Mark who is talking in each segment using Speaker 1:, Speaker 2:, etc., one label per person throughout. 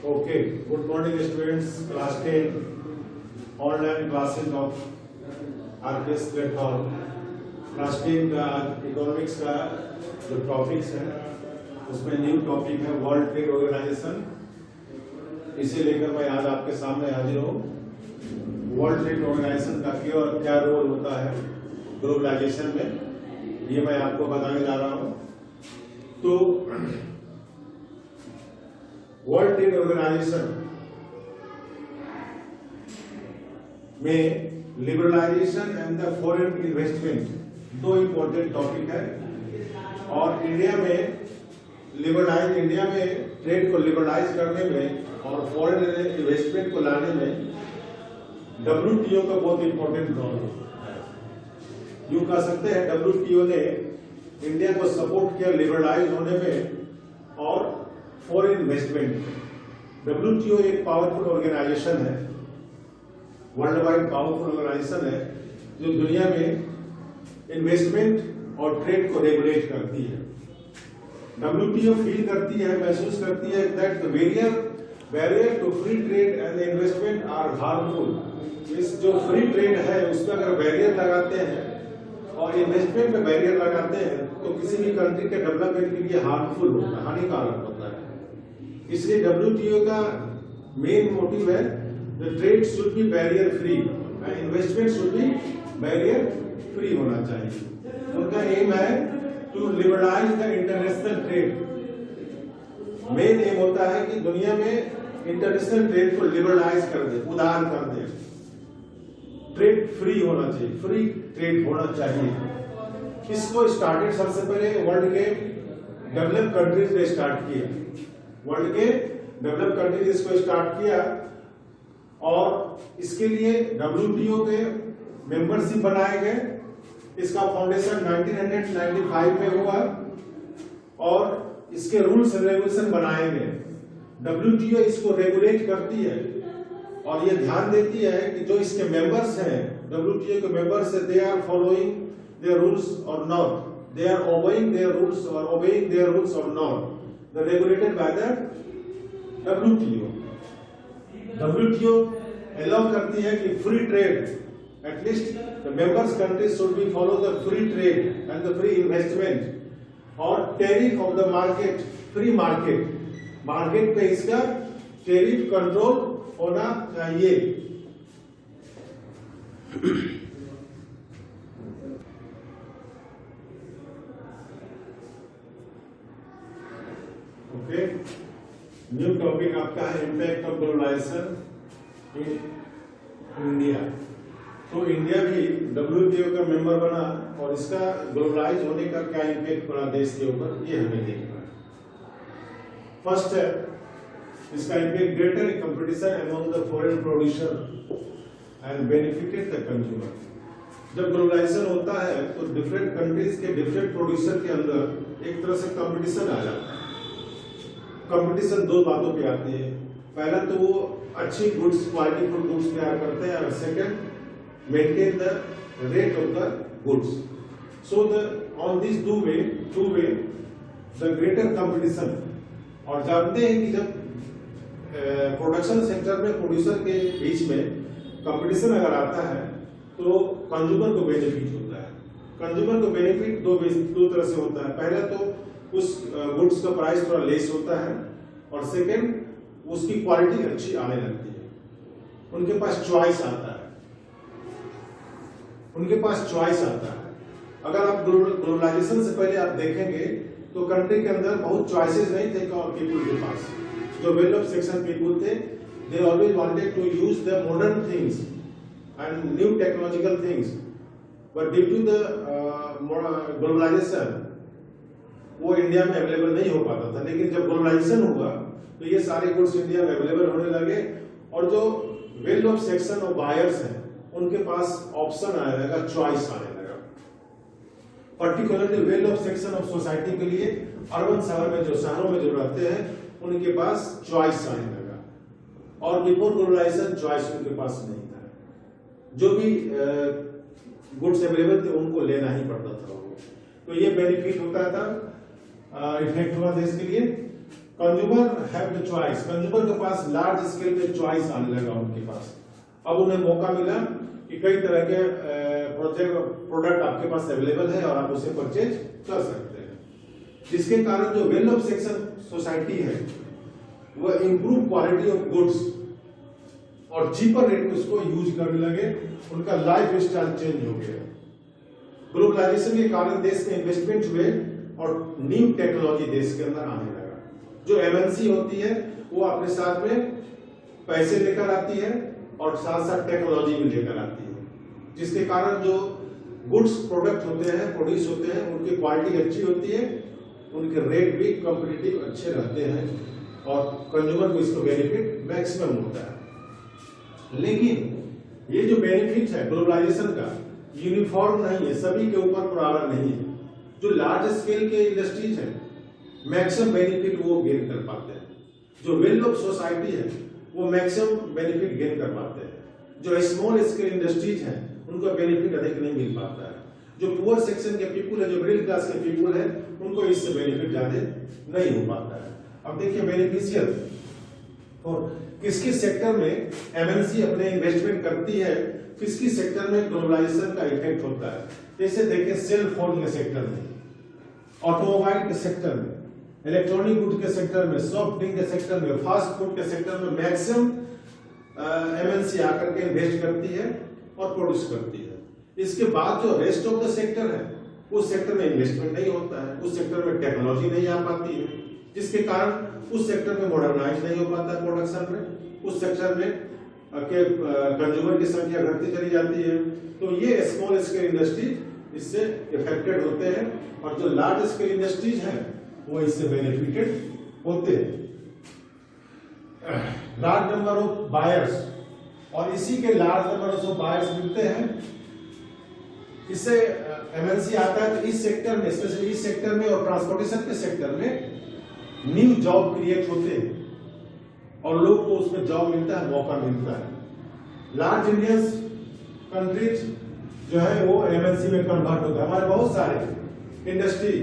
Speaker 1: Okay, good morning students, class 10 online classes of RPS platform. Class 10 का economics का जो topics है उसमें न्यू टॉपिक है वर्ल्ड ट्रेड ऑर्गेनाइजेशन। इसे लेकर मैं आज आपके सामने हाजिर हूँ। वर्ल्ड ट्रेड ऑर्गेनाइजेशन का क्या रोल होता है ग्लोबलाइजेशन में, ये मैं आपको बताने जा रहा हूँ। तो वर्ल्ड ट्रेड ऑर्गेनाइजेशन में liberalisation and the foreign investment दो इम्पोर्टेंट टॉपिक है। और इंडिया में ट्रेड को लिबरलाइज करने में और फॉरेन इन्वेस्टमेंट को लाने में WTO का बहुत इम्पोर्टेंट रोल है। यूं कह सकते हैं WTO ने इंडिया को सपोर्ट किया लिबरलाइज होने में और फॉरेन इन्वेस्टमेंट में। WTO एक पावरफुल ऑर्गेनाइजेशन है, वर्ल्ड वाइड पावरफुल ऑर्गेनाइजेशन है जो दुनिया में इन्वेस्टमेंट और ट्रेड को रेगुलेट करती है। WTO फील करती है, महसूस करती है that the barrier to free trade and investment are harmful. इस जो फ्री ट्रेड है उस पर अगर बैरियर लगाते हैं और इन्वेस्टमेंट में बैरियर लगाते हैं तो किसी भी कंट्री के डेवलपमेंट के लिए हार्मफुल होता है, हानिकारक होता है। इसलिए WTO का मेन मोटिव है the trade should be barrier free and investment should be barrier free होना चाहिए। उनका एम है to liberalise the international trade. Main aim होता है कि दुनिया में इंटरनेशनल ट्रेड को लिबरलाइज कर दे, उदार कर दे। ट्रेड फ्री होना चाहिए, फ्री ट्रेड होना चाहिए। इसको स्टार्टेड सबसे पहले वर्ल्ड के डेवलप कंट्रीज ने स्टार्ट किया। वर्ल्ड के डेवलप कंट्रीज इसको स्टार्ट किया और इसके लिए WTO के मेंबरशिप बनाए गए। इसका फाउंडेशन 1995 में हुआ और इसके रूल्स एंड रेगुलेशन बनाए गए। WTO इसको रेगुलेट करती है और ये ध्यान देती है कि जो इसके मेंबर्स हैं, WTO के मेंबर्स है, they are following their rules or not, they are obeying their rules or obeying their rules or not, the regulated by the WTO। WTO allow करती है कि free trade, at least the members countries should be follow the free trade and the free investment or tariff of the market, free market पे इसका tariff control होना चाहिए। Okay, new topic आपका है impact of globalisation in India. तो India भी WTO का member बना और इसका ग्लोबलाइज होने का क्या इम्पैक्ट पड़ा देश के ऊपर, ये हमें देखना है। फर्स्ट है इसका impact greater competition among the foreign producer and benefited the consumer. जब ग्लोबलाइजेशन होता है तो डिफरेंट कंट्रीज के डिफरेंट प्रोड्यूसर के अंदर एक तरह से कंपटीशन आ जाता है। कंपटीशन दो बातों पे आती है। पहला तो वो अच्छी गुड्स, क्वालिटीफुल गुड्स तैयार करते हैं और second maintain the rate of the goods. So the on this two way the greater competition. और जानते हैं कि जब प्रोडक्शन सेक्टर में प्रोड्यूसर के बीच में कंपटीशन अगर आता है तो कंज्यूमर को बेनिफिट होता है। कंज्यूमर को बेनिफिट दो तरह से होता है। पहला तो उस गुड्स का प्राइस थोड़ा लेस होता है और सेकंड उसकी क्वालिटी अच्छी आने लगती है। उनके पास चॉइस आता है। अगर आप ग्लोबलाइजेशन से पहले आप देखेंगे तो कंट्री के अंदर बहुत चॉइसेस नहीं थे पीपल के पास। जो वेल ऑफ सेक्शन पीपल थे, they always wanted to use the modern things and new technological things, but due to the globalization वो इंडिया में अवेलेबल नहीं हो पाता था। लेकिन जब ग्लोबलाइजेशन हुआ तो ये सारे गुड्स इंडिया में अवेलेबल होने लगे और जो वेल ऑफ सेक्शन और बायर्स हैं उनके पास ऑप्शन आने लगा, चॉइस आने लगा। Particularly well of section of society के लिए अर्बन शहरों में जो रहते हैं उनके पास चॉइस आने लगा और बिफोर ग्लोबलाइजेशन चॉइस उनके पास नहीं था। जो भी गुड्स अवेलेबल थे उनको लेना ही पड़ता था। तो ये बेनिफिट होता था, इफेक्ट हुआ देश के लिए। Consumer have the choice, consumer के पास लार्ज स्केल पे चॉइस आने लगा उनके पास। अब उन्हें मौका मिला कि कई तरह के प्रोडक्ट आपके पास अवेलेबल है और आप उसे परचेज कर सकते हैं, जिसके कारण जो वेल ऑफ सेक्शन सोसाइटी है वह इंप्रूव क्वालिटी ऑफ गुड्स और चीपर रेट में उसको यूज करने लगे, उनका लाइफ स्टाइल चेंज हो गया। ग्लोबलाइजेशन के कारण देश में इन्वेस्टमेंट हुए और न्यू टेक्नोलॉजी देश के अंदर आने लगा। जो एमएनसी होती है वो अपने साथ में पैसे लेकर आती है और साथ साथ टेक्नोलॉजी भी लेकर आती है, जिसके कारण जो गुड्स प्रोडक्ट होते हैं, प्रोड्यूस होते हैं, उनकी क्वालिटी अच्छी होती है, उनके रेट भी कॉम्पिटिटिव अच्छे रहते हैं और कंज्यूमर को इसको बेनिफिट मैक्सिमम होता है। लेकिन ये जो बेनिफिट है ग्लोबलाइजेशन का यूनिफॉर्म नहीं है, सभी के ऊपर बराबर नहीं है। जो लार्ज स्केल के इंडस्ट्रीज है मैक्सिमम बेनिफिट वो गेन कर पाते हैं, जो वेल ऑफ सोसाइटी है वो मैक्सिमम बेनिफिट गेन कर पाते हैं, जो स्मॉल स्केल इंडस्ट्रीज हैं उनको बेनिफिट अधिक नहीं मिल पाता है, जो पुअर सेक्शन के पीपुल है, जो मिडिल क्लास के पीपुल है, उनको इससे बेनिफिट ज्यादा नहीं हो पाता है। अब देखिए बेनिफिशियल और किस किस सेक्टर में एमएनसी अपने इन्वेस्टमेंट करती है, किस किस सेक्टर में ग्लोबलाइजेशन का इफेक्ट होता है। जैसे देखिए सेल फोन के सेक्टर में, ऑटोमोबाइल के सेक्टर में, इलेक्ट्रॉनिक गुड के सेक्टर में, सॉफ्ट ड्रिंक के सेक्टर में, फास्ट फूड के सेक्टर में मैक्सिमम एमएनसी आकर के इन्वेस्ट करती है और प्रोड्यूस करती है। इसके बाद जो रेस्ट ऑफ द सेक्टर है उस सेक्टर में इन्वेस्टमेंट नहीं होता है, उस सेक्टर में टेक्नोलॉजी नहीं आ पाती है, जिसके कारण उस सेक्टर में मॉडर्नाइज नहीं हो पाता प्रोडक्शन में, उस सेक्टर में के कंज्यूमर की संख्या घटती चली जाती है। तो ये स्मॉल स्केल इंडस्ट्री इससे इफेक्टेड होते हैं और जो लार्ज स्केल इंडस्ट्रीज हैं वो इससे बेनिफिटेड होते हैं। लार्ज नंबर ऑफ बायर्स, और इसी के लार्ज नंबर ऑफ बायर्स मिलते हैं, इससे एमएनसी आता है। तो इस सेक्टर में, स्पेशली इस सेक्टर में और ट्रांसपोर्टेशन के सेक्टर में न्यू जॉब क्रिएट होते हैं और लोग को उसमें जॉब मिलता है, मौका मिलता है। लार्ज इंडियन कंट्रीज जो है वो एमएनसी में कन्वर्ट होता है। हमारे बहुत सारे इंडस्ट्री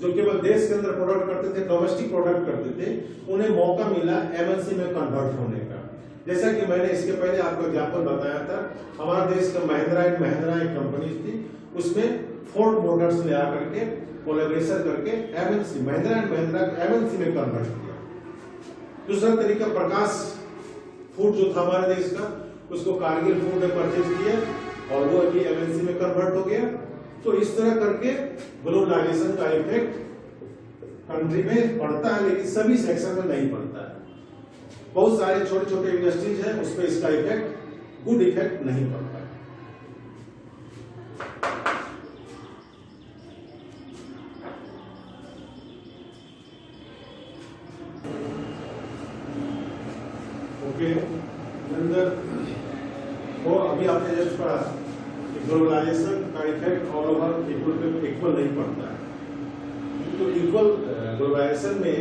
Speaker 1: जो केवल देश के अंदर प्रोडक्ट करते थे, डोमेस्टिक प्रोडक्ट करते थे, उन्हें मौका मिला एमएनसी में कन्वर्ट होने का। जैसा कि मैंने इसके पहले आपको एग्जांपल बताया था, हमारा देश का महिंद्रा एंड महिंद्रा एक कंपनी थी, उसमें फोर्ड मोटर्स ने आकर के कोलैबोरेशन करके MNC Mahindra and Mahindra MNC में कन्वर्ट किया। दूसरा तरीका प्रकाश फूड जो था हमारे देश का, उसको कारगिल फूड ने परचेज किया और वो अभी एमएनसी में कन्वर्ट हो गया। तो इस तरह करके ग्लोबलाइजेशन का इफेक्ट कंट्री में पड़ता है, लेकिन सभी सेक्शन में नहीं पड़ता है। बहुत सारे छोटे छोटे इंडस्ट्रीज हैं उसमें इसका इफेक्ट, गुड इफेक्ट नहीं पड़ता है। ओके, अंदर तो अभी आपने जस्ट पढ़ा ग्लोबलाइजेशन का इफेक्ट ऑल ओवर पीपल पे इक्वल नहीं पड़ता है। तो इक्वल ग्लोबलाइजेशन में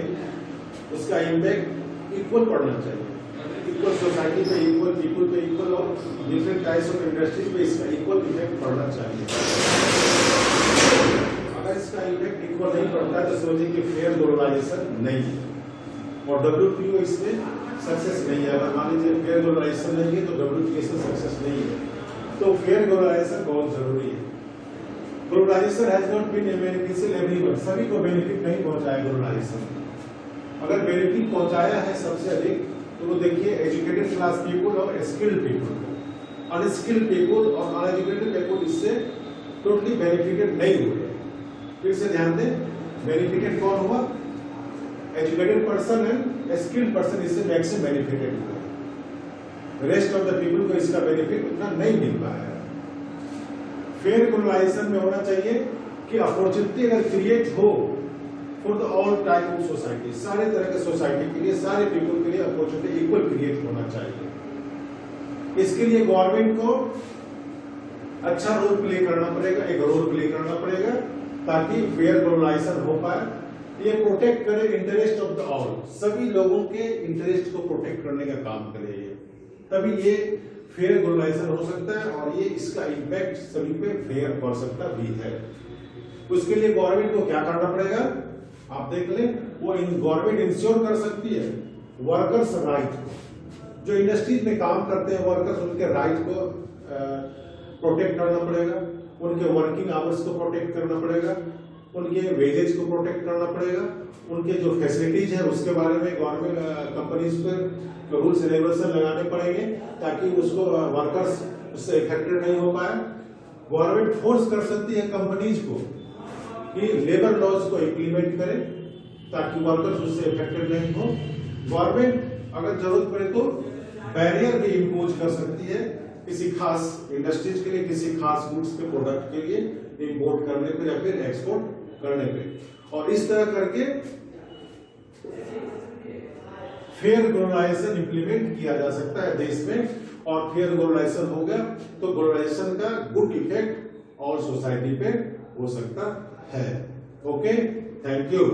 Speaker 1: उसका इम्पैक्ट इक्वल पड़ना चाहिए, इक्वल सोसाइटी पे इक्वल, पीपल पे इक्वल और डिफरेंट टाइप्स ऑफ इंडस्ट्री पे इसका इक्वल इफेक्ट पड़ना चाहिए। अगर इसका इफेक्ट इक्वल नहीं पड़ता है तो समझिए कि फेयर ग्लोबलाइजेशन नहीं है और WTO इसमें सक्सेस नहीं है। अगर मान लीजिए फेयर ग्लोबलाइजेशन नहीं है तो WTO इसमें सक्सेस नहीं है। तो फेयर ग्लोबलाइजेशन बहुत जरूरी है। Globalization has not been beneficial everyone, सभी को बेनिफिट नहीं पहुंचाया ग्लोबलाइजेशन। अगर बेनिफिट पहुंचाया है सबसे अधिक तो वो देखिए एजुकेटेड क्लास पीपल और स्किल्ड पीपल। अनस्किल्ड पीपल और अनएजुकेटेड पीपल इससे टोटली बेनिफिटेड नहीं हुए। फिर से ध्यान दें, बेनिफिटेड कौन हुआ? Educated person and skilled person इससे मैक्सिमम बेनिफिटेड हुआ। रेस्ट ऑफ द पीपल को इसका बेनिफिट उतना नहीं मिल पाया। फेयर ग्लोबलाइजेशन में होना चाहिए कि अपॉर्चुनिटी अगर क्रिएट हो for the all type of society, सारे तरह के सोसाइटी के लिए, सारे पीपल के लिए अपॉर्चुनिटी इक्वल क्रिएट होना चाहिए। इसके लिए गवर्नमेंट को अच्छा रोल प्ले करना पड़ेगा, एक रोल प्ले करना पड़ेगा ताकि फेयर ग्लोबलाइजेशन हो पाए। ये प्रोटेक्ट करे इंटरेस्ट ऑफ द ऑल, सभी लोगों के इंटरेस्ट को प्रोटेक्ट करने का काम करे ये, तभी ये फेयर ग्लोबलाइजेशन हो सकता है और ये इसका इम्पैक्ट सभी पे फेयर पड़ सकता भी है। उसके लिए गवर्नमेंट को क्या करना पड़ेगा? आप देख लें, वो गवर्नमेंट इंश्योर कर सकती है वर्कर्स राइट को, जो इंडस्ट्रीज में काम करते हैं वर्कर्स, उनके राइट को प्रोटेक्ट करना पड़ेगा, उनके वर्किंग आवर्स को प्रोटेक्ट करना पड़ेगा, उनके वेजेस को प्रोटेक्ट करना पड़ेगा, उनके जो फैसिलिटीज है उसके बारे में गवर्नमेंट कंपनीज पर रूल्स एंड रेगुलेशन लगाने पड़ेंगे ताकि उसको वर्कर्स उससे इफेक्टेड नहीं हो पाए। गवर्नमेंट फोर्स कर सकती है कंपनीज को कि लेबर लॉज को इम्प्लीमेंट करें ताकि वर्कर्स उससे इफेक्टेड नहीं हो। गवर्नमेंट अगर जरूरत पड़े तो बैरियर भी इम्पोज कर सकती है किसी खास इंडस्ट्रीज के लिए, किसी खास गुड्स के प्रोडक्ट के लिए इंपोर्ट करने पे या फिर एक्सपोर्ट करने पे, और इस तरह करके फेयर ग्लोबलाइजेशन इंप्लीमेंट किया जा सकता है देश में। और फेयर ग्लोबलाइजेशन हो गया तो ग्लोबलाइजेशन का गुड इफेक्ट और सोसाइटी पे हो सकता है। Okay, thank you.